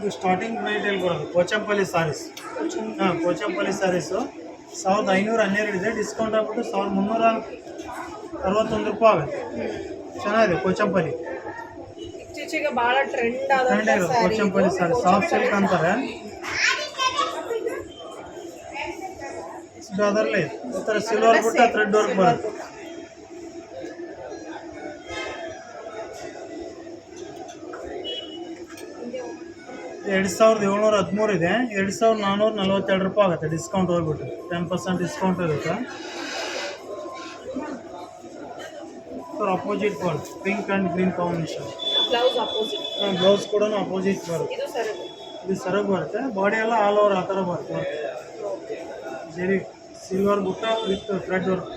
ಇದು ಸ್ಟಾರ್ಟಿಂಗ್ ರೇಟಲ್ಲಿ ಬರೋದು ಪೋಚಂಪಲ್ಲಿ ಸ್ಯಾರೀಸ್. ಹಾಂ, ಪೋಚಂಪಲ್ಲಿ ಸ್ಯಾರೀಸು 1512 ಇದೆ. ಡಿಸ್ಕೌಂಟ್ ಆಗ್ಬಿಟ್ಟು 1361 ರೂಪಾಯಿ ಆಗುತ್ತೆ. ಚೆನ್ನಾಗಿದೆ ಪೋಚಂಪಲ್ಲಿ. ಇತ್ತೀಚೆಗೆ ಭಾಳ ಟ್ರೆಂಡ್ ಟ್ರೆಂಡ್ ಇರೋದು ಪೋಚಂಪಲ್ಲಿ ಸ್ಯಾರಿ. ಸಾಫ್ಟ್ ಸಿಲ್ಕ್ ಅಂತಾರೆ. ಇದು ಅದರಲ್ಲೇ ಈ ಥರ ಸಿಲ್ವರ್ ಬಿಟ್ಟು ಥ್ರೆಡ್ ವರ್ಕ್ ಬರುತ್ತೆ. ಇದು 2713 ಇದೆ. 2442 ರೂಪಾಯಿ ಆಗುತ್ತೆ ಡಿಸ್ಕೌಂಟ್ ಹೋಗ್ಬಿಟ್ಟು. 10% ಡಿಸ್ಕೌಂಟ್ ಇರುತ್ತೆ. ಸರ್ ಅಪೋಸಿಟ್ ಬರುತ್ತೆ, pink and green combination. Blouse opposite. Blouse ಕೂಡ ಅಪೋಸಿಟ್ ಬರುತ್ತೆ. ಇದು ಸರಗು. ಇದು ಸರಗು ಬರುತ್ತೆ. ಬಾಡಿ ಎಲ್ಲ ಆಲ್ ಓವರ್ ಆ ಥರ ಬರುತ್ತೆ. ಜರಿ ಸಿಲ್ವರ್ ಬುಟ್ಟ ವಿತ್ ಥ್ರೆಡ್ ವರ್ಕ್.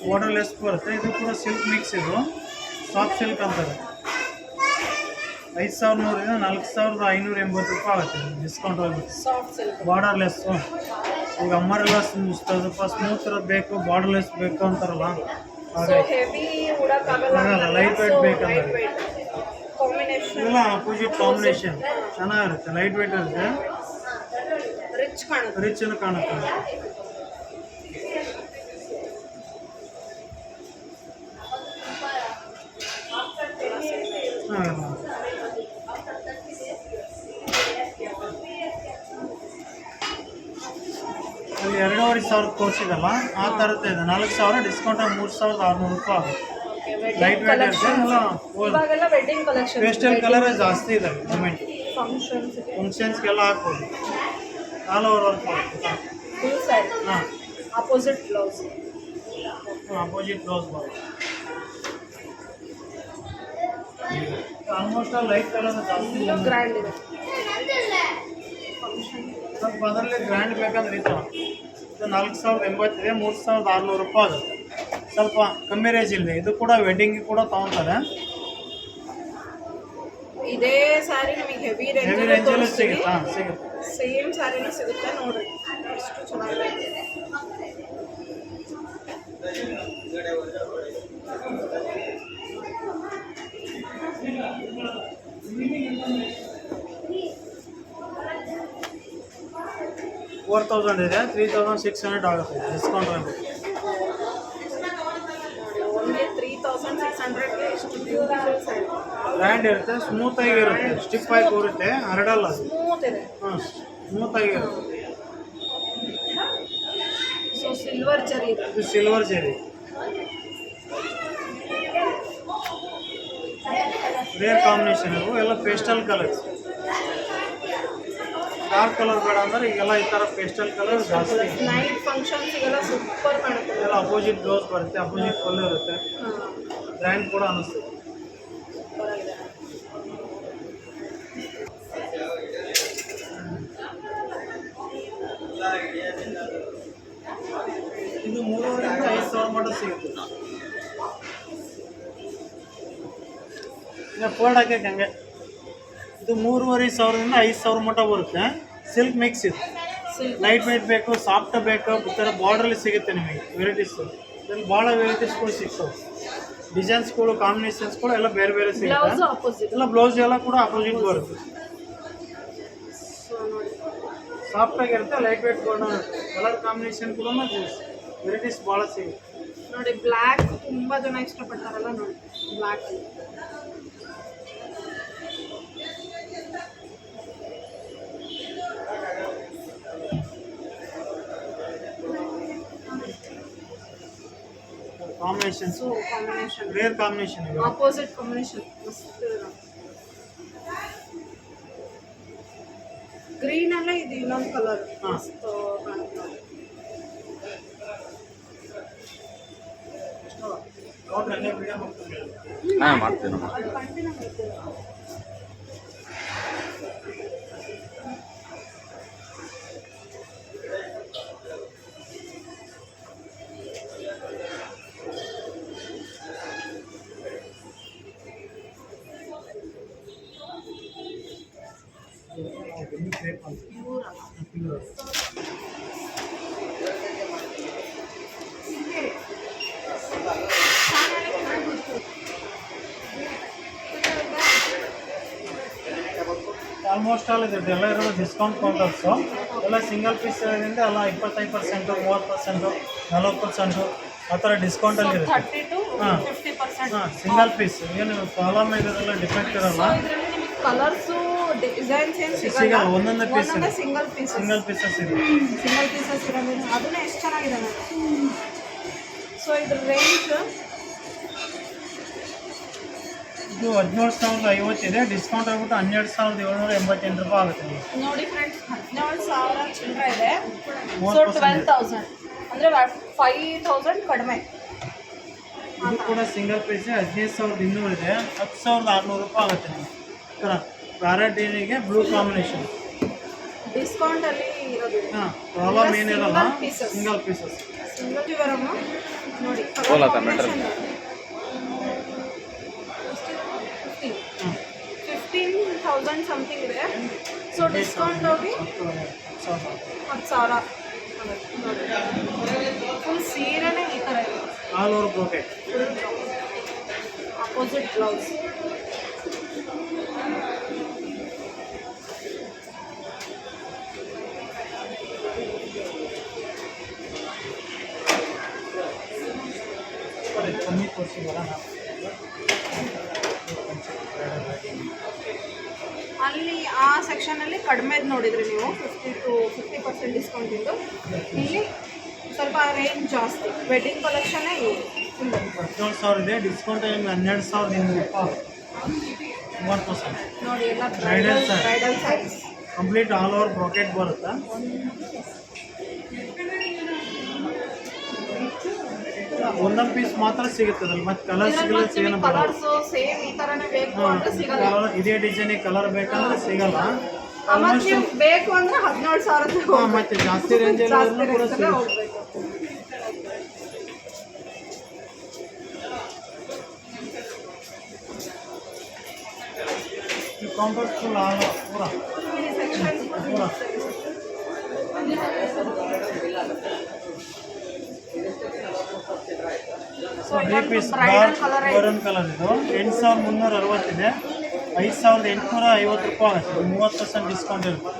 ಬಾರ್ಡರ್ಲೆಸ್ ಬರುತ್ತೆ. ಇದು ಕೂಡ ಸಿಲ್ಕ್ ಮಿಕ್ಸ್. ಇದು ಸಾಫ್ಟ್ ಸಿಲ್ಕ್ ಅಂತಾರೆ. 5100 ಇದೆ. 4580 ರೂಪಾಯಿ ಆಗುತ್ತೆ ಡಿಸ್ಕೌಂಟ್ ಹೋಗ್ಬಿಟ್ಟು. Soft silk borderless. ಈಗ ಅಮ್ಮರೆಲ್ಲ ಸ್ವಲ್ಪ ಸ್ಮೂತ್ ಇರೋದು ಬೇಕು, ಬಾರ್ಡರ್ಲೆಸ್ ಬೇಕು ಅಂತಾರಲ್ಲ, ಹಾಗೆ ಹೆವಿ ಉಡಕ್ಕಾಗಲ್ಲ, ಲೈಟ್ ವೇಟ್ ಬೇಕಂದ್ರೆ ಕಾಂಬಿನೇಷನ್ ಇಲ್ಲ ಅಪೋಸಿಟ್ ಕಾಂಬಿನೇಷನ್ ಚೆನ್ನಾಗಿರುತ್ತೆ. ಲೈಟ್ ವೇಟ್ ಇರುತ್ತೆ, ರಿಚ್ ಕಾಣುತ್ತೆ. ರಿಚ್ ಕಾಣುತ್ತೆ. ಅಲ್ಲಿ 2500 ತೋರಿಸಿದಲ್ಲ ಆ ಥರದ್ದು ಇದೆ. 4000 ಡಿಸ್ಕೌಂಟ್ 3600 ರೂಪಾಯಿ ಆಗುತ್ತೆ. ಲೈಟ್ ವೇಟ್ ಇರುತ್ತೆ. ಇವಾಗೆಲ್ಲ ವೆಡ್ಡಿಂಗ್ ಕಲೆಕ್ಷನ್ ಪೇಸ್ಟಲ್ ಕಲರ್ ಜಾಸ್ತಿ ಇದೆ. ಮೂಮೆಂಟ್ ಫಂಕ್ಷನ್ಸ್ಗೆ ಫಂಕ್ಷನ್ಸ್ಗೆಲ್ಲ ಹಾಕ್ಬೋದು. ಆಲ್ ಓವರ್ ವರ್ಕ್ ಬರುತ್ತೆ. ಫುಲ್ ಸ್ಯಾರಿ. ಹಾಂ, ಅಪೋಸಿಟ್ ಬ್ಲೌಸ್. ಅಪೋಸಿಟ್ ಬ್ಲೌಸ್ ಬರುತ್ತೆ. ಆಲ್ಮೋಸ್ಟ್ ಲೈಟ್ ಕಲರ್ ಜಾಸ್ತಿ ಗ್ರ್ಯಾಂಡ್ ಇದೆ. ಸ್ವಲ್ಪ ಅದರಲ್ಲಿ ಗ್ರ್ಯಾಂಡ್ ಬೇಕಂದ್ರೆ ಈ ಥರ ಇದು 4080 ಇದೆ. 3600 ರೂಪಾಯಿ ಆಗುತ್ತೆ. ಸ್ವಲ್ಪ ಕಮ್ಮಿ ರೇಂಜ್ ಇದೆ. ಇದು ಕೂಡ ವೆಡ್ಡಿಂಗ್ ಕೂಡ ತೊಗೊತಾರೆ. ಇದೇ ಸ್ಯಾರಿ ನಮಗೆ ಹೆವಿ ಹೆವಿ ರೇಂಜಲ್ಲಿ ರೇಂಜಲ್ಲಿ ಸಿಗುತ್ತೆ. ಹಾಂ, ಸಿಗುತ್ತೆ. ಸೇಮ್ ಸ್ಯಾರಿನೂ ಸಿಗುತ್ತೆ ನೋಡ್ರಿ ಎಷ್ಟು ಚೆನ್ನಾಗಿದೆ. $4000 ಇದೆ. 3600 ಆಗುತ್ತೆ ಡಿಸ್ಕೌಂಟ್ ಹೋಗ್ಬಿಟ್ಟು. ಓನ್ಲಿ 3600ಗೆ ಎಷ್ಟು ಬ್ಯೂಟಿಫುಲ್ ಸ್ಯಾರಿ. ಗ್ರ್ಯಾಂಡ್ ಇರುತ್ತೆ, ಸ್ಮೂತಾಗಿ ಇರುತ್ತೆ, ಸ್ಟಿಫ್ ಆಗಿ ಕೂರುತ್ತೆ, ಹರಡಲ್ಲ ಅದು. ಸ್ಮೂತ್ ಇದೆ. ಹಾಂ, ಸ್ಮೂತಾಗಿ ಇರುತ್ತೆ. ಸೊ ಸಿಲ್ವರ್ ಜರಿ ಇದೆ. ಇದು ಸಿಲ್ವರ್ ಜರಿ. Rare combination. ಇವು ಎಲ್ಲ ಪೇಸ್ಟಲ್ ಕಲರ್ಸ್. ಡಾರ್ಕ್ ಕಲರ್ ಬೇಡ ಅಂದ್ರೆ ಈಗೆಲ್ಲ ಈ ಥರ ಪೇಸ್ಟಲ್ ಕಲರ್ ಜಾಸ್ತಿ. ನೈಟ್ ಫಂಕ್ಷನ್ಸ್ಗೆಲ್ಲ ಸೂಪರ್ ಕಾಣುತ್ತೆ. ಎಲ್ಲ ಅಪೋಸಿಟ್ ಬ್ಲೌಸ್ ಬರುತ್ತೆ, ಅಪೋಸಿಟ್ ಫುಲ್ ಇರುತ್ತೆ. ಗ್ರ್ಯಾಂಡ್ ಕೂಡ ಅನ್ನಿಸ್ತದೆ. ಇದು 3000ರಿಂದ 5000 ಮಟ್ಟ ಸಿಗುತ್ತೆ. ಫೋಲ್ಡ್ ಹಾಕಕ್ಕೆ ಹಂಗೆ. ಇದು 3500ರಿಂದ 5000 ಮಟ್ಟ ಬರುತ್ತೆ. ಸಿಲ್ಕ್ ಮಿಕ್ಸ್ ಇದು. ಲೈಟ್ ವೇಟ್ ಬೇಕು, ಸಾಫ್ಟ್ ಬೇಕು, ಈ ಥರ ಬಾರ್ಡ್ರಲ್ಲಿ ಸಿಗುತ್ತೆ ನಿಮಗೆ ವೆರೈಟೀಸು. ಇದರಲ್ಲಿ ಭಾಳ ವೆರೈಟೀಸ್ಗಳು ಸಿಗ್ತವೆ. ಡಿಸೈನ್ಸ್ಗಳು, ಕಾಂಬಿನೇಷನ್ಸ್ಗಳು ಎಲ್ಲ ಬೇರೆ ಬೇರೆ ಸಿಗುತ್ತೆ. ಎಲ್ಲ ಬ್ಲೌಸ್ ಎಲ್ಲ ಕೂಡ ಅಪೋಸಿಟ್ ಬರುತ್ತೆ. ಸಾಫ್ಟಾಗಿರುತ್ತೆ, ಲೈಟ್ ವೇಟ್ ಕಲರ್ ಕಾಂಬಿನೇಷನ್ ಕೂಡ ವೆರೈಟೀಸ್ ಭಾಳ ಸಿಗುತ್ತೆ. ನೋಡಿ ಬ್ಲ್ಯಾಕ್ ತುಂಬ ಜನ ಇಷ್ಟಪಡ್ತಾರಲ್ಲ ನೋಡಿ ಬ್ಲ್ಯಾಕ್. ಕಾಂಬಿನೇಷನ್ಸು ರೇರ್ ಕಾಂಬಿನೇಷನ್ ಇದೆ. ಆಪೋಸಿಟ್ ಕಾಂಬಿನೇಷನ್ ಮಸ್ತ್ ಇದೆ. ಗ್ರೀನ್ ಅಲ್ಲ ಇದು ಇನ್ನೊಂದು ಕಲರ್ ಮಸ್ತ್ ಕಾಣುತ್ತೆ. ಹಾಂ ಮಾಡ್ತೀನಿ. ಪ್ಯೂರ್ ಆಲ್ಮೋಸ್ಟ್ ಆಲ್ ಇದೆ ಎಲ್ಲ ಇರೋದು ಡಿಸ್ಕೌಂಟ್ ಕೌಂಟರ್ಸು. ಎಲ್ಲ ಸಿಂಗಲ್ ಪೀಸ್ ಇರೋದ್ರಿಂದ ಎಲ್ಲ 25%, 30%, 40% ಆ ಥರ ಡಿಸ್ಕೌಂಟಲ್ಲಿ ಇರುತ್ತೆ. 30 to ಹಾಂ 50%. ಹಾಂ ಸಿಂಗಲ್ ಪೀಸ್ ಏನು ಕಾಲಮ್ ಇರೋದೆಲ್ಲ ಡಿಫೆಕ್ಟ್ ಇರಲ್ಲ. ಇದರಲ್ಲಿ ನಿಮಗೆ ಕಲರ್ಸು ಡಿಸೈನ್ಸ್ ಏನು ಸಿಗಲ್ಲ, ಸಿಗಲ್ಲ. ಒಂದೊಂದೇ ಪೀಸ್ ಒಂದೊಂದೇ ಸಿಂಗಲ್ ಪೀಸಸ್ ಸಿಂಗಲ್ ಪೀಸಸ್ ಇದೆ. ಸಿಂಗಲ್ ಪೀಸಸ್ ಇರೋದು ಅದನ್ನ ಎಷ್ಟು ಚೆನ್ನಾಗಿದೆ ನೋಡಿ. ಸೊ ಇದ್ರ ರೇಂಜ್ ಇದು 17,050 ಇದೆ. ಡಿಸ್ಕೌಂಟ್ ಆಗ್ಬಿಟ್ಟು 12,788 ರೂಪಾಯಿ ಆಗುತ್ತೆ ನಿಮಗೆ. ನೋಡಿ ಫ್ರೆಂಡ್ಸ್, 17,000 ಚಿಲ್ಲರೆ ಇದೆ. ಸೊ 30% 12,000 ಅಂದರೆ 5,000 ಕಡಿಮೆ. ಇದು ಕೂಡ ಸಿಂಗಲ್ ಪೀಸ್ 15,200 ಇದೆ. 10,600 ರೂಪಾಯಿ ಆಗುತ್ತೆ ನಿಮಗೆ. ಈ ಥರ ಪ್ಯಾರಾಡೀನಿಗೆ ಬ್ಲೂ ಕಾಂಬಿನೇಷನ್ ಡಿಸ್ಕೌಂಟಲ್ಲಿ ಇರೋದು. ಹಾಂ ಪ್ರಾಬ್ಲಮ್ ಏನಿರಲ್ಲ, Single pieces. Single pieces. Single ಇವರಮ್ಮ ನೋಡಿ Hola, también. 15,000 ಸಮಥಿಂಗ್ ಇದೆ. ಸೊ ಡಿಸ್ಕೌಂಟ್ ಹೋಗಿ 10,000 ಫುಲ್ ಸೀರೆನೇ ಈ ಥರ ಇದೆ. All over brocade. Opposite blouse. ಕಮ್ಮಿ ತೋರಿಸಿದಾರ ಅಲ್ಲಿ ಆ ಸೆಕ್ಷನಲ್ಲಿ ಕಡಿಮೆದು ನೋಡಿದ್ರಿ ನೀವು 50% ಡಿಸ್ಕೌಂಟ್ ಇದ್ದು. ಇಲ್ಲಿ ಸ್ವಲ್ಪ ರೇಂಜ್ ಜಾಸ್ತಿ. ವೆಡ್ಡಿಂಗ್ ಕಲೆಕ್ಷನ್ನೇ ಇವು. 17,000 ಇದೆ. ಡಿಸ್ಕೌಂಟ್ ನಿಮ್ಗೆ 12,200 ರೂಪಾಯಿ. 30% ನೋಡಿ ಎಲ್ಲ Bridal saree. Bridal sarees. Complete all over brocade ಬರುತ್ತೆ. ಒಂದೊಂದು ಪೀಸ್ ಮಾತ್ರ ಸಿಗುತ್ತದಲ್ಲ, ಮತ್ತೆ ಕಲರ್ ಸಿಗಲ್ಲ, ಏನು ಬರಲ್ಲ. ಕಲರ್ಸ್ ಸೇಮ್ ಈ ತರನೇ ಬೇಕು ಅಂದ್ರೆ ಸಿಗಲ್ಲ. ಇದೇ ಡಿಸೈನ್ ಕಲರ್ ಬೇಕಂದ್ರೆ ಸಿಗಲ್ಲ. ಮತ್ತೆ ನೀವು ಬೇಕು ಅಂದ್ರೆ 17,000 ಮತ್ತೆ ಜಾಸ್ತಿ ರೇಂಜ್ ಜಾಸ್ತಿ ಕೂಡ ರೇಂಜಲ್ಲೇ ಹೋಗ್ಬೇಕು. ಕೌಂಟರ್ ಫುಲ್ ಆಲ್ ಪೂರ ಈ ಸೆಕ್ಷನ್ ಪೂರ so piece bridal colour golden colour ಇದು 8,360 ಇದೆ. 5,850 ರೂಪಾಯಿ ಆಗುತ್ತೆ. 30% ಡಿಸ್ಕೌಂಟ್ ಇರುತ್ತೆ.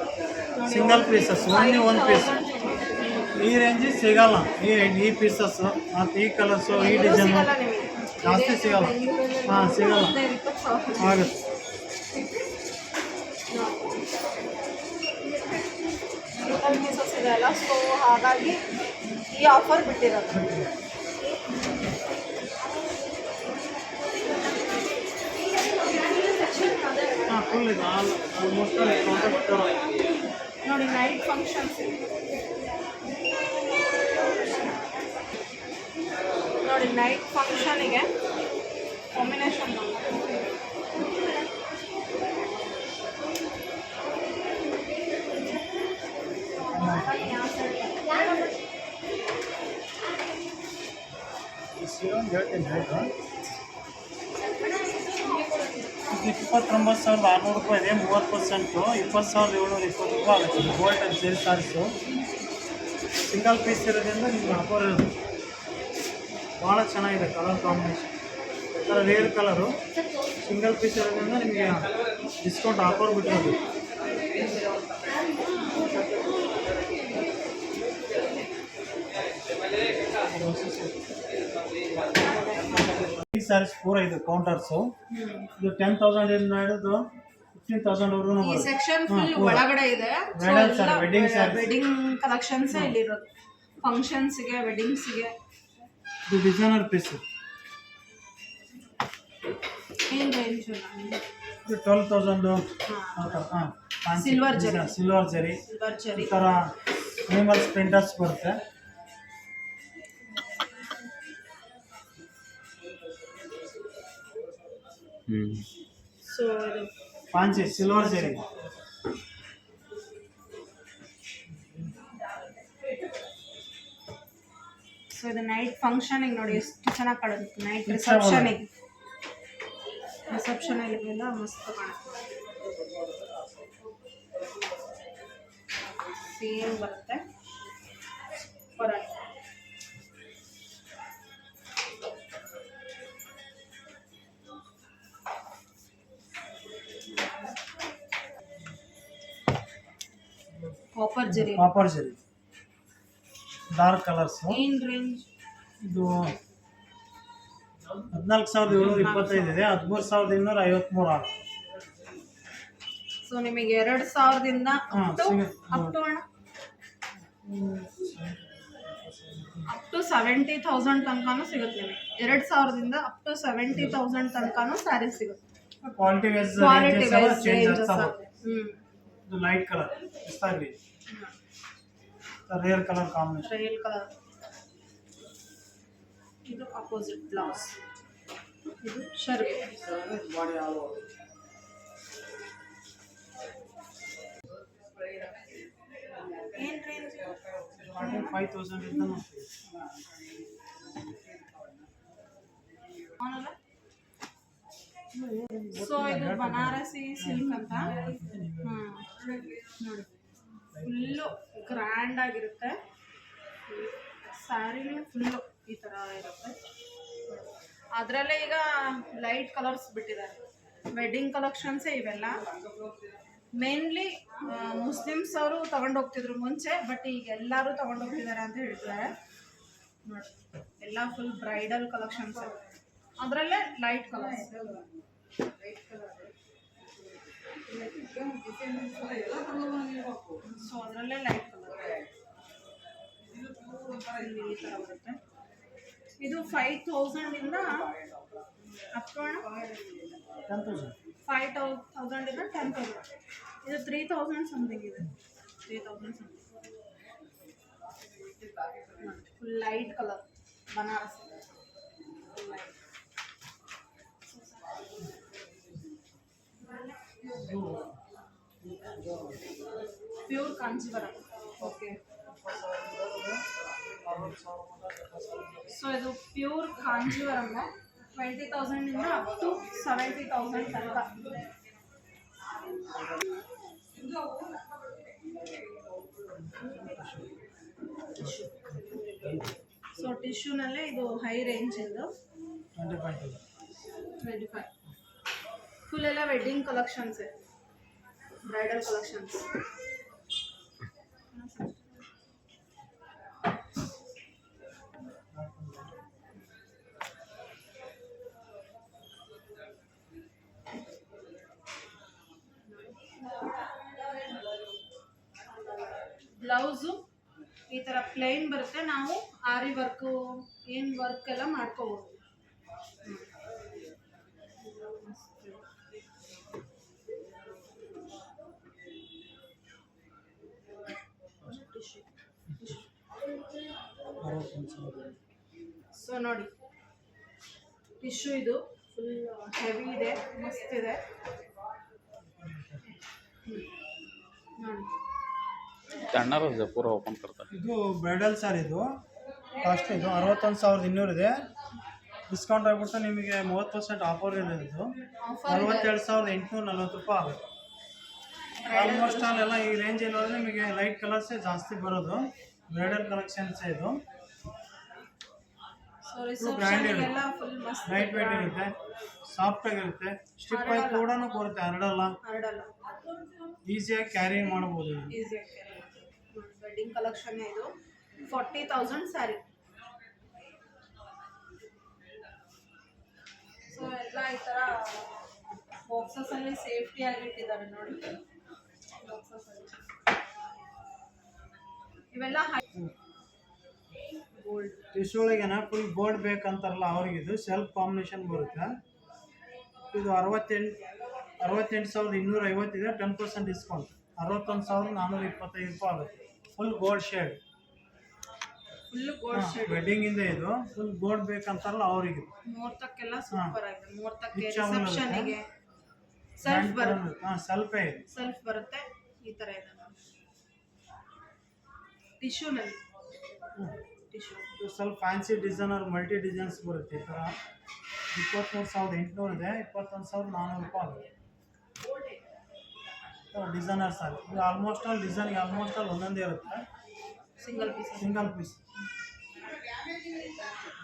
ಸಿಂಗಲ್ ಪೀಸಸ್, ಓನ್ಲಿ ಒಂದು ಪೀಸ್. ಈ ರೇಂಜಿಗೆ ಸಿಗಲ್ಲ ಈ ಪೀಸಸ್ ಮತ್ತು ಈ ಕಲರ್ಸು ಈ ಡಿಸೈನು ಸಿಗಲ್ಲ ನಿಮಗೆ. ಜಾಸ್ತಿ ಸಿಗಲ್ಲ. ಹಾಂ ಸಿಗಲ್ಲ 15,000 ಆಗುತ್ತೆ. ಪೀಸಸ್ ಇದೆ ಅಲ್ಲ, ಸೊ ಹಾಗಾಗಿ ಈ ಆಫರ್ ಬಿಟ್ಟಿರೋದು. ಹಾಂ ಫುಲ್ ಇದೆ ಆಲ್ಮೋಸ್ಟ್ ಕೌಂಟರ್. ನೋಡಿ ನೈಟ್ ಫಂಕ್ಷನ್ಸ್ ನೋಡಿ, ನೈಟ್ ಫಂಕ್ಷನಿಗೆ ಕಾಂಬಿನೇಷನ್ ಹೇಳ್ತೀನಿ ರೇಟು. 29,600 ರೂಪಾಯಿ ಇದೆ. 30% 20,720 ರೂಪಾಯಿ ಆಗುತ್ತೆ. Gold and silk sarees single piece ಇರೋದ್ರಿಂದ ನಿಮ್ಗೆ ಆಫರ್ ಇರೋದು. ಭಾಳ ಚೆನ್ನಾಗಿದೆ ಕಲರ್ ಕಾಂಬಿನೇಷನ್. ಈ ಥರ ರೇರ್ ಕಲರು ಸಿಂಗಲ್ ಪೀಸ್ ಇರೋದ್ರಿಂದ ನಿಮಗೆ ಡಿಸ್ಕೌಂಟ್ ಆಫರ್ ಬಿಟ್ಟಿರೋದು. ಈ ಸ್ಯಾರೀಸ್ ಪೂರ ಇದು ಕೌಂಟರ್ಸು. ಇದು 10,000 ಇಂದ ಹಿಡಿದು 15,000 ವರೆಗೂ ಈ ಬರುತ್ತೆ. ಸೆಕ್ಷನ್ ಫುಲ್ ಒಳಗಡೆ ಇದೆ. Bridal saree, wedding sarees. Wedding collections ಇಲ್ಲಿರೋದು. ಫಂಕ್ಷನ್ಸ್ಗೆ, ವೆಡ್ಡಿಂಗ್ಸ್ಗೆ. ಇದು ಡಿಸೈನರ್ ಪೀಸು. ಏನು ರೇಂಜ್? ಇದು 12,000 ಹಾಂ Silver ಜರಿ. ಸಿಲ್ವರ್ ಜರಿ ಸಿಲ್ವರ್ ಜರಿ. ಈ ಥರ ಅನಿಮಲ್ಸ್ ಪ್ರಿಂಟರ್ಸ್ ಬರುತ್ತೆ. ಸೊ ಇದು ಪಾಂಚಿ ಸಿಲ್ವರ್ ಜರಿ. ಸೊ ಇದು ನೈಟ್ ಫಂಕ್ಷನಿಗೆ ನೋಡಿ ಎಷ್ಟು ಚೆನ್ನಾಗಿ ಕಾಣುತ್ತೆ. ನೈಟ್ ರಿಸೆಪ್ಷನಿಗೆ ರಿಸೆಪ್ಷನಿಗೆಲ್ಲ ಮಸ್ತ್ ಕಾಣುತ್ತೆ. ಸೇಮ್ ಬರುತ್ತೆ. ಹೊರಗೆ ಕಾಪರ್ ಜರಿ ಕಾಪರ್ ಜರಿ ಡಾರ್ಕ್ ಕಲರ್ಸು. ಏನ್ ರೇಂಜ್? ಇದು 14,725 ಇದೆ, 13,253 ಆಗುತ್ತೆ. ಸೊ ನಿಮಗೆ 2,000ದಿಂದ ಅಪ್ ಟು ಅಪ್ ಟು 70,000 ತನಕನೂ ಸಿಗುತ್ತೆ ನಿಮಗೆ. 2,000ದಿಂದ ಅಪ್ ಟು 70,000 ತನಕನೂ ಸ್ಯಾರಿ ಸಿಗುತ್ತೆ. Quality wise quality wise change ranges ಆಗ್ತಾ ಹೋಗುತ್ತೆ. ಇದು light colour pista green, rare colour combination. Real colour. ಇದು ಅಪೋಸಿಟ್ ಬ್ಲೌಸ್. ಇದು ಶರ್ಟ್. ಬಾಡಿ ಆಲ್ ಏನ್ ರೇಂಜ್? 5,000 ಇಂದ ಸೊ ಇದು ಬನಾರಸಿ ಸಿಲ್ಕ್ ಅಂತ. ನೋಡಿ ಫುಲ್ಲು ಗ್ರ್ಯಾಂಡ್ ಆಗಿರುತ್ತೆ. ಸ್ಯಾರಿನೂ ಫುಲ್ಲು ಈ ಥರ ಇರುತ್ತೆ. ಅದರಲ್ಲೇ ಈಗ ಲೈಟ್ ಕಲರ್ಸ್ ಬಿಟ್ಟಿದ್ದಾರೆ. ವೆಡ್ಡಿಂಗ್ ಕಲೆಕ್ಷನ್ಸೇ ಇವೆಲ್ಲ. ಮೇನ್ಲಿ ಮುಸ್ಲಿಮ್ಸ್ ಅವರು ತಗೊಂಡೋಗ್ತಿದ್ರು ಮುಂಚೆ, ಬಟ್ ಈಗ ಎಲ್ಲರೂ ತಗೊಂಡೋಗ್ತಿದ್ದಾರೆ ಅಂತ ಹೇಳ್ತಿದ್ದಾರೆ. ನೋಡಿ ಎಲ್ಲ ಫುಲ್ ಬ್ರೈಡಲ್ ಕಲೆಕ್ಷನ್ಸ್, ಅದರಲ್ಲೇ ಲೈಟ್ ಕಲರ್ಸ್. ಸೊ ಅದರಲ್ಲೇ ಲೈಟ್ ಕಲರ್ ಈ ಥರ ಬರುತ್ತೆ. ಇದು 5,000ಇಂದ ಅಪ್ ಟು 5,000ಇಂದ 10,000. ಇದು 3,000 ಸಮಥಿಂಗ್ ಇದೆ. 3,000 something. Full light colour Banaras. Pure Kanjeevaram. Okay, so ಇದು ಪ್ಯೂರ್ ಕಾಂಜೀವರಂ 20,000ಇಂದ ಅಪ್ ಟು 70,000 ತನಕ. ಸೊ ಟಿಶ್ಯೂನಲ್ಲೇ ಇದು ಹೈ ರೇಂಜ್ ಇದು 25. ಫುಲ್ ಎಲ್ಲ wedding collections, bridal collections. Blouse ಈ ಥರ ಪ್ಲೇನ್ ಬರುತ್ತೆ. ನಾವು ಆರಿ ವರ್ಕು ಏನು ವರ್ಕ್ ಎಲ್ಲ ಮಾಡ್ಕೋಬೋದು. ಸೊ ನೋಡಿ ಟಿಶ್ಯೂ ಇದು ಫುಲ್ ಹೆವಿ ಇದೆ, ಮಸ್ತ್ ಇದೆ ನೋಡಿ. ಪೂರ ಓಪನ್ करता ಇದು ಬ್ರೈಡಲ್ ಸಾರಿ. ಇದು ಕಾಸ್ಟ್ ಇದು 61,200 ಇದೆ. ಡಿಸ್ಕೌಂಟ್ ಆಗ್ಬಿಟ್ಟು ನಿಮಗೆ 30% ಆಫರ್ ಇದೆ. ಇದು 42,840 ರೂಪಾಯಿ ಆಗುತ್ತೆ. ಆಲ್ಮೋಸ್ಟ್ ಆಲ್ ಎಲ್ಲ ಈ ರೇಂಜಲ್ಲಿ ಹೋದರೆ ನಿಮಗೆ ಲೈಟ್ ಕಲರ್ಸೇ ಜಾಸ್ತಿ ಬರೋದು. ಬ್ರೈಡಲ್ ಕಲೆಕ್ಷನ್ಸೇ ಇದು. ಬ್ರ್ಯಾಂಡ್ ಇರುತ್ತೆ, ಲೈಟ್ ವೇಟ್ ಇರುತ್ತೆ, ಸಾಫ್ಟ್ ಆಗಿರುತ್ತೆ, ಸ್ಟಿಪ್ ಆಗಿ ಕೂಡ ಬರುತ್ತೆ, ಹರಡಲ್ಲ, ಈಸಿಯಾಗಿ ಕ್ಯಾರಿ ಮಾಡಬಹುದು. ವೆಡ್ಡಿಂಗ್ ಕಲೆಕ್ಷನ್ ಇದು 40,000 ಸ್ಯಾರಿ. ಸೊ ಎಲ್ಲ ಈ ಥರ ಬಾಕ್ಸಸ್ ಅಲ್ಲಿ ಸೇಫ್ಟಿ ಆಗಿ ಇಟ್ಟಿದ್ದಾರೆ ನೋಡಿ. ಬಾಕ್ಸಸ್ ಅಲ್ಲಿ ಇವೆಲ್ಲ ಗೋಲ್ಡ್ ಟಿಶ್ಯೂ ಒಳಗೆನ ಫುಲ್ ಗೋಲ್ಡ್ ಬೇಕಂತಾರಲ್ಲ ಅವ್ರಿಗೆ ಇದು ಸೆಲ್ಫ್ ಕಾಂಬಿನೇಷನ್ ಬರುತ್ತೆ. ಇದು 68,250 ಇದೆ. 10% ಡಿಸ್ಕೌಂಟ್ 61,425 ರೂಪಾಯಿ ಆಗುತ್ತೆ. Full gold shade, full gold shade. Wedding ಇಂದ ಇದು ಫುಲ್ ಗೋಲ್ಡ್ ಬೇಕಂತಾರಲ್ಲ ಅವರಿಗೆ. ಮುಹೂರ್ತಕ್ಕೆಲ್ಲ ಸೂಪರ್ ಆಗಿದೆ. ಮುಹೂರ್ತಕ್ಕೆ ರಿಸೆಪ್ಷನ್ಗೆ ಸೆಲ್ಫ್ ಬರುತ್ತೆ. ಸೆಲ್ಫ್ ಬರುತ್ತೆ ಈ ಥರ ಇದೆ ಟಿಶ್ಯೂನಲ್ಲಿ. ಟಿಶ್ಯೂ ಸ್ವಲ್ಪ ಫ್ಯಾನ್ಸಿ ಡಿಸೈನರ್ ಮಲ್ಟಿ ಡಿಸೈನ್ಸ್ ಬರುತ್ತೆ ಈ ಥರ. 23,800 ಇದೆ. 21,400 ರೂಪಾಯಿ ಆಗುತ್ತೆ. ಡಿಸೈನರ್ ಸಾರಿ ಇದು ಆಲ್ಮೋಸ್ಟ್ ಆಲ್ ಡಿಸೈನ್ಗೆ ಆಲ್ಮೋಸ್ಟ್ ಆಲ್ ಒಂದೊಂದೇ ಇರುತ್ತೆ. ಸಿಂಗಲ್ ಪೀಸ್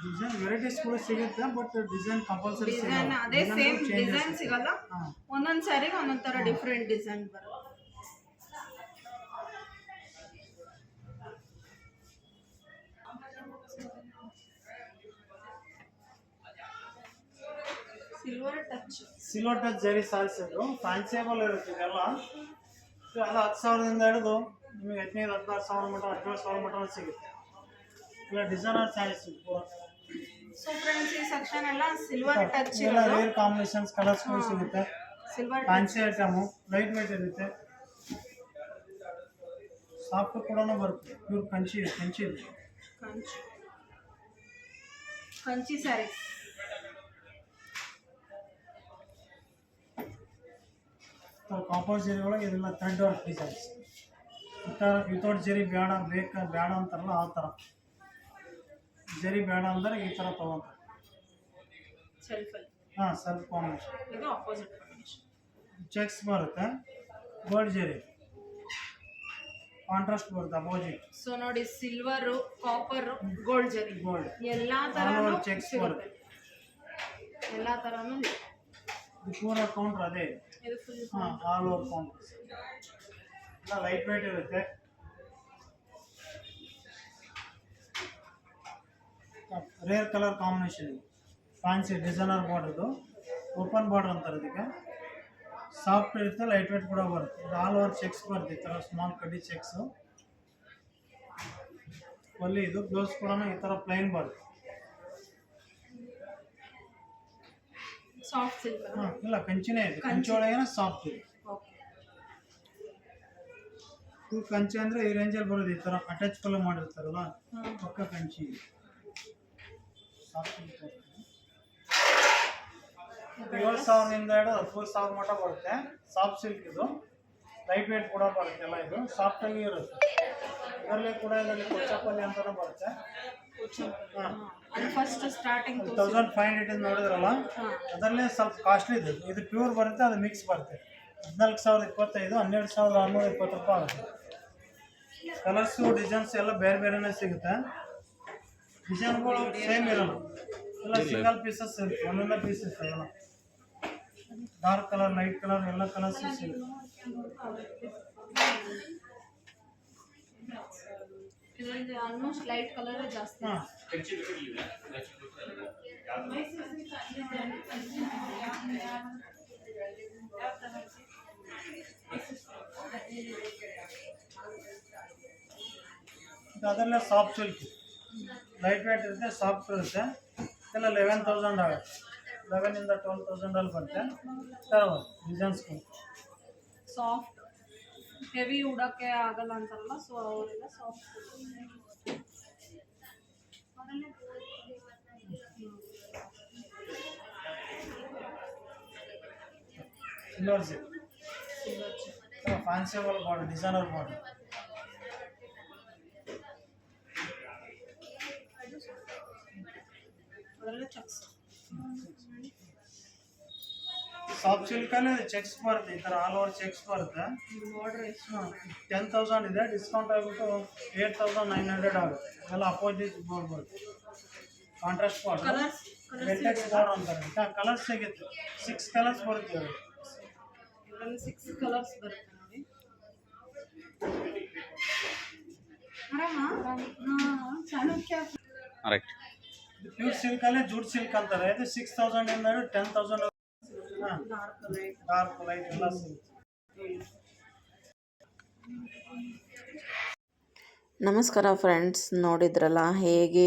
ಡಿಸೈನ್ ವೆರೈಟೀಸ್ ಕೂಡ ಸಿಗುತ್ತೆ, ಬಟ್ ಡಿಸೈನ್ ಕಂಪಲ್ಸರಿ ಡಿಸೈನ್ ಅದೇ ಸೇಮ್ ಡಿಸೈನ್ ಸಿಗಲ್ಲ. ಒಂದೊಂದು ಸ್ಯಾರಿಗೆ ಒಂದೊಂದು ಥರ ಡಿಫ್ರೆಂಟ್ ಡಿಸೈನ್ ಬರುತ್ತೆ. ಟಚ್. ಸಿಲ್ವರ್ ಟಚ್ ಜರಿ ಸಾರೀಸ್ ಇದು ಫ್ಯಾನ್ಸಿಯಬಲ್ ಇರುತ್ತೆ ಇದೆಲ್ಲ. ಎಲ್ಲ 10,000ದಿಂದ ಹಿಡಿದು ನಿಮಗೆ 15,000 16,000 ಮಟ್ಟ 17,000 ಮಟ್ಟ ಸಿಗುತ್ತೆ. ಇಲ್ಲ ಡಿಸೈನರ್ ಸ್ಯಾರೀಸ್ ಪೂರ. ಸೊ ಫ್ರೆಂಡ್ಸ್ ಈ ಸೆಕ್ಷನ್ ಎಲ್ಲ ಸಿಲ್ವರ್ ಟಚ್ ಎಲ್ಲ ಇರೋದು, ರೇರ್ ಕಾಂಬಿನೇಷನ್ಸ್ ಕಲರ್ಸ್ ಸಿಗುತ್ತೆ. Silver fancy item light weight ಇರುತ್ತೆ. ಸಾಫ್ಟ್ ಕೂಡ ಬರುತ್ತೆ. ಪ್ಯೂರ್ ಕಂಚಿ ಇದೆ. ಕಂಚಿ ಕಂಚಿ ಸ್ಯಾರೀಸ್. ಕಾಪರ್ ಜರಿ ಒಳಗೆ ಇದೆಲ್ಲ ಥ್ರೆಡ್ ವರ್ಕ್ ಡಿಸೈನ್ಸ್. ವಿತೌಟ್ ಜರಿ ಬೇಡ ಬೇಡ ಅಂತಾರಲ್ಲ ಆ ಥರ. ಜರಿ ಬೇಡ ಅಂದರೆ ಈ ಥರ ತೊಗೊತಾರೆ. ಸೆಲ್ಫಲ್ಲಿ ಹಾಂ ಸ್ವಲ್ಪ ಕಾಂಬಿನೇಷನ್. ಇದು ಆಪೋಸಿಟ್ ಕಾಂಬಿನೇಷನ್. ಚೆಕ್ಸ್ ಬರುತ್ತೆ. ಗೋಲ್ಡ್ ಜರಿ ಕಾಂಟ್ರಾಸ್ಟ್ ಬರುತ್ತೆ ಅಪೋಸಿಟ್. ಸೊ ನೋಡಿ ಸಿಲ್ವರು, ಕಾಪರ್, ಗೋಲ್ಡ್ ಜರಿ ಗೋಲ್ಡ್ ಎಲ್ಲಾ ತರನು ಚೆಕ್ಸ್ ಸಿಗುತ್ತೆ. ಬರುತ್ತೆ. ಎಲ್ಲಾ ತರನು ಇದೆ. ಇದು ಪೂರ ಕೌಂಟ್ರ್ ಅದೇ. ಇದು ಫುಲ್ ಹಾಂ ಆಲ್ ಓವರ್ ಕೌಂಟ್ರ್. ಎಲ್ಲ ಲೈಟ್ ವೇಟ್ ಇರುತ್ತೆ. Rare colour combination. Fancy designer ಬಾರ್ಡ್ರದು ಓಪನ್ ಬಾರ್ಡರ್ ಅಂತಾರೆ ಇದಕ್ಕೆ. ಸಾಫ್ಟ್ ಇರುತ್ತೆ, ಲೈಟ್ ವೇಟ್ ಕೂಡ ಬರುತ್ತೆ. ಇದು ಆಲ್ ಓವರ್ ಚೆಕ್ಸ್ ಬರುತ್ತೆ. ಈ ಥರ ಸ್ಮಾಲ್ ಕಡ್ಡಿ ಚೆಕ್ಸು ಒಲ್ಲಿ. ಇದು ಬ್ಲೌಸ್ ಕೂಡ ಈ ಥರ ಪ್ಲೈನ್ ಬರುತ್ತೆ. Soft silk. ಹಾಂ ಇಲ್ಲ ಕಂಚಿನೇ ಇದೆ. ಕಂಚಿ ಒಳಗೇನೆ ಸಾಫ್ಟ್ ಇದೆ. ಓಕೆ. ಇವು ಕಂಚಿ ಅಂದರೆ ಈ ರೇಂಜಲ್ಲಿ ಬರೋದು. ಈ ಥರ ಅಟ್ಯಾಚ್ ಕಲರ್ ಮಾಡಿರ್ತಾರಲ್ಲ ಪಕ್ಕ ಕಂಚಿ ಇದೆ. ಸಾಫ್ಟ್ ಇರುತ್ತೆ. 7,000ದಿಂದ ಹಿಡಿದು 10,000 ಮಟ್ಟ ಬರುತ್ತೆ. ಸಾಫ್ಟ್ ಸಿಲ್ಕ್ ಇದು. ಲೈಟ್ ವೇಟ್ ಕೂಡ ಬರುತ್ತೆ. ಎಲ್ಲ ಇದು ಸಾಫ್ಟಾಗಿ ಇರುತ್ತೆ. ಇದರಲ್ಲಿ ಕೂಡ ಇದರಲ್ಲಿ ಕೊಚ್ಚಪಲ್ಲಿ ಅಂತಲೂ ಬರುತ್ತೆ. ಹಾಂ ಅದು ಫಸ್ಟ್ ಸ್ಟಾರ್ಟಿಂಗ್ 1500 ನೋಡಿದ್ರಲ್ಲ ಅದರಲ್ಲೇ ಸ್ವಲ್ಪ ಕಾಸ್ಟ್ಲಿ ಇದೆ. ಇದು ಪ್ಯೂರ್ ಬರುತ್ತೆ, ಅದು ಮಿಕ್ಸ್ ಬರುತ್ತೆ. 14,025 12,620 ರೂಪಾಯಿ ಆಗುತ್ತೆ. ಕಲರ್ಸು ಡಿಸೈನ್ಸ್ ಎಲ್ಲ ಬೇರೆ ಬೇರೆನೇ ಸಿಗುತ್ತೆ. ಡಿಸೈನ್ಗಳು ಸೇಮ್ ಇರೋಲ್ಲ, ಎಲ್ಲ ಸಿಂಗಲ್ ಪೀಸಸ್ ಇರುತ್ತೆ. ಒಂದೊಂದೇ ಪೀಸ್ ಇರ್ತದೆ. ಎಲ್ಲ ಡಾರ್ಕ್ ಕಲರ್, ಲೈಟ್ ಕಲರ್ ಎಲ್ಲ ಕಲರ್ಸ್ ಸಿಗುತ್ತೆ. ಇದರಲ್ಲಿ ಆಲ್ಮೋಸ್ಟ್ ಲೈಟ್ ಕಲರ್ ಜಾಸ್ತಿ. ಹಾಂ ಅದರಲ್ಲೇ ಸಾಫ್ಟ್ ಸಿಲ್ಕ್ ಲೈಟ್ ವೇಟ್ ಇರುತ್ತೆ, ಸಾಫ್ಟ್ ಇರುತ್ತೆ. ಇದೆಲ್ಲ 11,000 ಆಗುತ್ತೆ. 11,000 to 12,000 ಬರುತ್ತೆ. ಡಿಸೈನ್ಸ್ಗಳು ಸಾಫ್ಟ್ ಹೆವಿ ಉಡಕ್ಕೆ ಆಗಲ್ಲ ಅಂತಾರಲ್ಲ, ಸೊ ಅವರೆಲ್ಲ ಸಾಫ್ಟ್. ಸಿಲ್ವರ್ ಸಿಲ್ಕ್ ಫ್ಯಾನ್ಸಿಯಬಲ್ ಬಾರ್ಡರ್, ಡಿಸೈನರ್ ಬಾರ್ಡರ್. ಅದರಲ್ಲೇ ಚೆಕ್ಸ್. ಸಾಫ್ಟ್ ಸಿಲ್ಕಲ್ಲಿ ಚೆಕ್ಸ್ ಬರುತ್ತೆ. ಈ ಥರ ಆಲ್ ಓವರ್ ಚೆಕ್ಸ್ ಬರುತ್ತೆ. ಬಾರ್ಡರ್ ಎಷ್ಟು? 10,000 ಇದೆ. ಡಿಸ್ಕೌಂಟ್ ಆಗಿಬಿಟ್ಟು 8,900 ಆಗುತ್ತೆ. ಎಲ್ಲ ಅಪೋಸಿಟ್ ಬೋರ್ಡ್ ಬರುತ್ತೆ. ಕಾಂಟ್ರಾಸ್ಟ್ ಬಾರ್ಡರ್, ಕಲರ್ಸ್ ವೆಂಟೆಕ್ಸ್ ಬಾರ್ಡರ್ ಅಂತಾರೆ. ಕಲರ್ಸ್ ಸಿಗುತ್ತೆ. 6 ಕಲರ್ಸ್ ಬರುತ್ತೆ. ಇದರಲ್ಲಿ 6 ಕಲರ್ಸ್ ಬರುತ್ತೆ ನೋಡಿ. ಚಾಣಕ್ಯ ರೈಟ್. ಪ್ಯೂರ್ ಸಿಲ್ಕಲ್ಲೇ ಜೂಟ್ ಸಿಲ್ಕ್ ಅಂತಾರೆ. ಇದು 6,000 10,000. ಹಾಂ ಡಾರ್ಕ್ ಲೈಟ್ ಎಲ್ಲ ಸಿಗುತ್ತೆ. ನಮಸ್ಕಾರ ಫ್ರೆಂಡ್ಸ್, ನೋಡಿದ್ರಲ್ಲ ಹೇಗೆ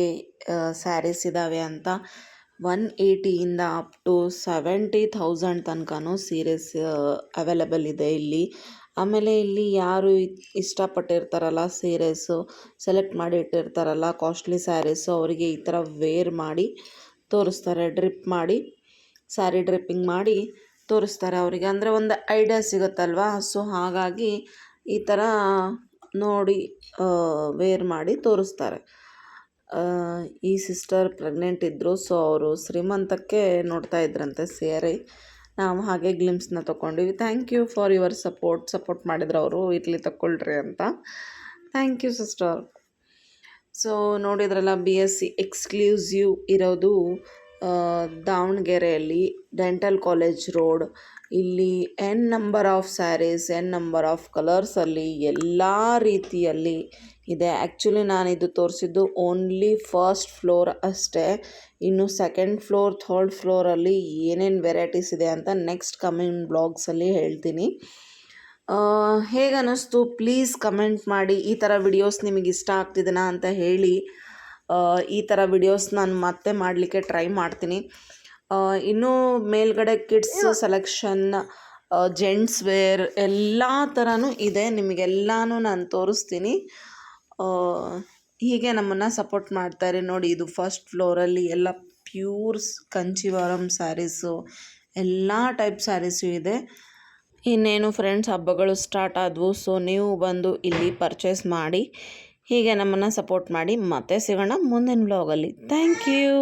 ಸ್ಯಾರೀಸ್ ಇದ್ದಾವೆ ಅಂತ. 180ಇಂದ ಅಪ್ ಟು 70,000 ತನಕನೂ ಸೀರೆಸ್ ಅವೈಲೇಬಲ್ ಇದೆ ಇಲ್ಲಿ. ಆಮೇಲೆ ಇಲ್ಲಿ ಯಾರು ಇಷ್ಟಪಟ್ಟಿರ್ತಾರಲ್ಲ ಸೀರೆಸು ಸೆಲೆಕ್ಟ್ ಮಾಡಿ ಇಟ್ಟಿರ್ತಾರಲ್ಲ ಕಾಸ್ಟ್ಲಿ ಸ್ಯಾರೀಸು, ಅವರಿಗೆ ಈ ಥರ ವೇರ್ ಮಾಡಿ ತೋರಿಸ್ತಾರೆ. ಡ್ರಿಪ್ ಮಾಡಿ ಸ್ಯಾರಿ ಡ್ರಿಪ್ಪಿಂಗ್ ಮಾಡಿ ತೋರಿಸ್ತಾರೆ ಅವರಿಗೆ. ಅಂದರೆ ಒಂದು ಐಡಿಯಾ ಸಿಗುತ್ತಲ್ವ. ಸೊ ಹಾಗಾಗಿ ಈ ಥರ ನೋಡಿ ವೇರ್ ಮಾಡಿ ತೋರಿಸ್ತಾರೆ. ಈ ಸಿಸ್ಟರ್ ಪ್ರೆಗ್ನೆಂಟ್ ಇದ್ದರು. ಸೊ ಅವರು ಶ್ರೀಮಂತಕ್ಕೆ ನೋಡ್ತಾ ಇದ್ರಂತೆ ಸೀರೆ. ನಾವು ಹಾಗೆ ಗ್ಲಿಮ್ಸ್ನ ತೊಗೊಂಡಿವಿ. Thank you for your support ಮಾಡಿದ್ರು ಅವರು, ಇರ್ಲಿ ತಗೊಳ್ರಿ ಅಂತ. Thank you sister. ಸೊ ನೋಡಿದ್ರಲ್ಲ BSc ಎಕ್ಸ್ಕ್ಲೂಸಿವ್ ಇರೋದು ದಾವಣಗೆರೆಯಲ್ಲಿ ಡೆಂಟಲ್ ಕಾಲೇಜ್ ರೋಡ್ ಇಲ್ಲಿ n number of sarees n number of ಕಲರ್ಸಲ್ಲಿ ಎಲ್ಲ ರೀತಿಯಲ್ಲಿ ಇದೆ. ಆ್ಯಕ್ಚುಲಿ ನಾನಿದು ತೋರಿಸಿದ್ದು ಓನ್ಲಿ ಫಸ್ಟ್ ಫ್ಲೋರ್ ಅಷ್ಟೇ. ಇನ್ನು ಸೆಕೆಂಡ್ ಫ್ಲೋರ್ ಥರ್ಡ್ ಫ್ಲೋರಲ್ಲಿ ಏನೇನು ವೆರೈಟೀಸ್ ಇದೆ ಅಂತ ನೆಕ್ಸ್ಟ್ ಕಮಿಂಗ್ ಬ್ಲಾಗ್ಸಲ್ಲಿ ಹೇಳ್ತೀನಿ. ಹೇಗೆ ಅನ್ನಿಸ್ತು ಪ್ಲೀಸ್ ಕಮೆಂಟ್ ಮಾಡಿ. ಈ ಥರ ವಿಡಿಯೋಸ್ ನಿಮಗೆ ಇಷ್ಟ ಆಗ್ತಿದೆನಾ ಅಂತ ಹೇಳಿ. ಈ ಥರ ವಿಡಿಯೋಸ್ ನಾನು ಮತ್ತೆ ಮಾಡಲಿಕ್ಕೆ ಟ್ರೈ ಮಾಡ್ತೀನಿ. ಇನ್ನೂ ಮೇಲ್ಗಡೆ ಕಿಡ್ಸ್ ಸೆಲೆಕ್ಷನ್, ಜೆಂಟ್ಸ್ ವೇರ್ ಎಲ್ಲ ಥರನೂ ಇದೆ. ನಿಮಗೆಲ್ಲನೂ ನಾನು ತೋರಿಸ್ತೀನಿ. ಹೀಗೆ ನಮ್ಮನ್ನು ಸಪೋರ್ಟ್ ಮಾಡ್ತಾರೆ. ನೋಡಿ, ಇದು ಫಸ್ಟ್ ಫ್ಲೋರಲ್ಲಿ ಎಲ್ಲ ಪ್ಯೂರ್ಸ್ ಕಂಚಿವರಂ ಸ್ಯಾರೀಸು, ಎಲ್ಲ ಟೈಪ್ ಸ್ಯಾರೀಸು ಇದೆ. ಇನ್ನೇನು ಫ್ರೆಂಡ್ಸ್, ಹಬ್ಬಗಳು ಸ್ಟಾರ್ಟ್ ಆದವು. ಸೊ ನೀವು ಬಂದು ಇಲ್ಲಿ ಪರ್ಚೇಸ್ ಮಾಡಿ, ಹೀಗೆ ನಮ್ಮನ್ನು ಸಪೋರ್ಟ್ ಮಾಡಿ. ಮತ್ತೆ ಸಿಗೋಣ ಮುಂದಿನ ವ್ಲಾಗಲ್ಲಿ. Thank you.